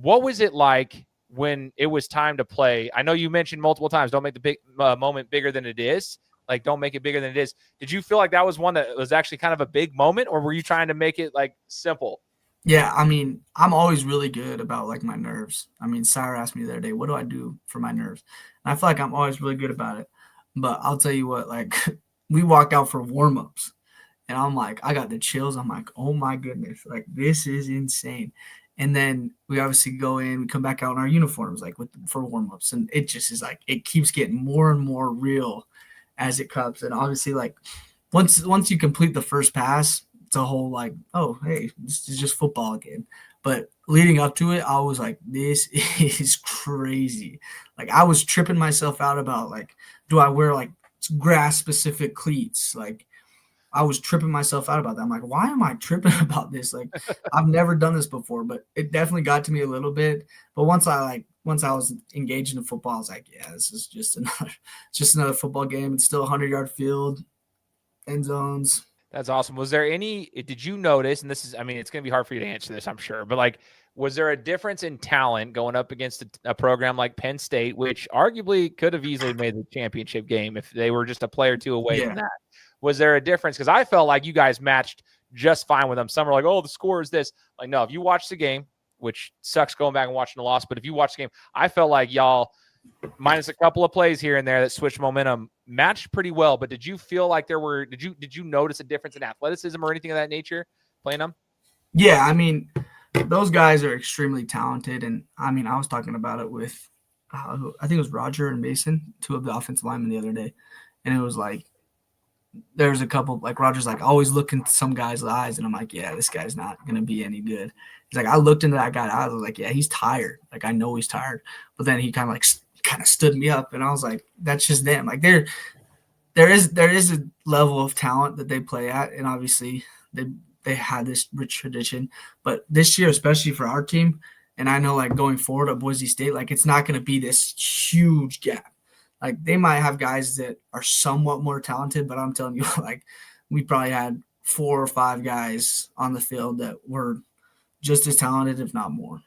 what was it like when it was time to play? I know you mentioned multiple times, don't make the big moment bigger than it is. Like, don't make it bigger than it is. Did you feel like that was one that was actually kind of a big moment, or were you trying to make it like simple? Yeah, I mean, I'm always really good about like my nerves. I mean, Sarah asked me the other day, what do I do for my nerves? And I feel like I'm always really good about it. But I'll tell you what, like we walk out for warm-ups and I'm like, I got the chills. I'm like, oh my goodness, like this is insane. And then we obviously go in, we come back out in our uniforms, like for warm-ups. And it just is like, it keeps getting more and more real as it comes. And obviously, like once you complete the first pass, it's a whole like, oh, hey, this is just football again. But leading up to it, I was like, this is crazy. Like I was tripping myself out about like, do I wear like grass specific cleats? Like I was tripping myself out about that. I'm like, why am I tripping about this? Like I've never done this before, but it definitely got to me a little bit. But once I was engaged in football, I was like, yeah, this is just another football game. It's still a 100-yard field, end zones. That's awesome. Did you notice, and this is, I mean, it's going to be hard for you to answer this, I'm sure, but like, was there a difference in talent going up against a program like Penn State, which arguably could have easily made the championship game if they were just a play or two away from that? Was there a difference? Because I felt like you guys matched just fine with them. Some are like, oh, the score is this. Like, no, if you watch the game, which sucks going back and watching the loss, but if you watch the game, I felt like y'all, minus a couple of plays here and there that switched momentum, matched pretty well. But did you feel like did you notice a difference in athleticism or anything of that nature playing them? Yeah, I mean, those guys are extremely talented. And I mean, I was talking about it with, I think it was Roger and Mason, two of the offensive linemen the other day. And it was like, there's a couple, like Roger's like, always look into some guy's eyes. And I'm like, yeah, this guy's not going to be any good. He's like, I looked into that guy's eyes. I was like, yeah, he's tired. Like, I know he's tired. But then he kind of stood me up. And I was like, that's just them. Like there is a level of talent that they play at. And obviously they had this rich tradition. But this year, especially for our team, and I know like going forward at Boise State, like it's not going to be this huge gap. Like they might have guys that are somewhat more talented, but I'm telling you, like we probably had 4 or 5 guys on the field that were just as talented, if not more.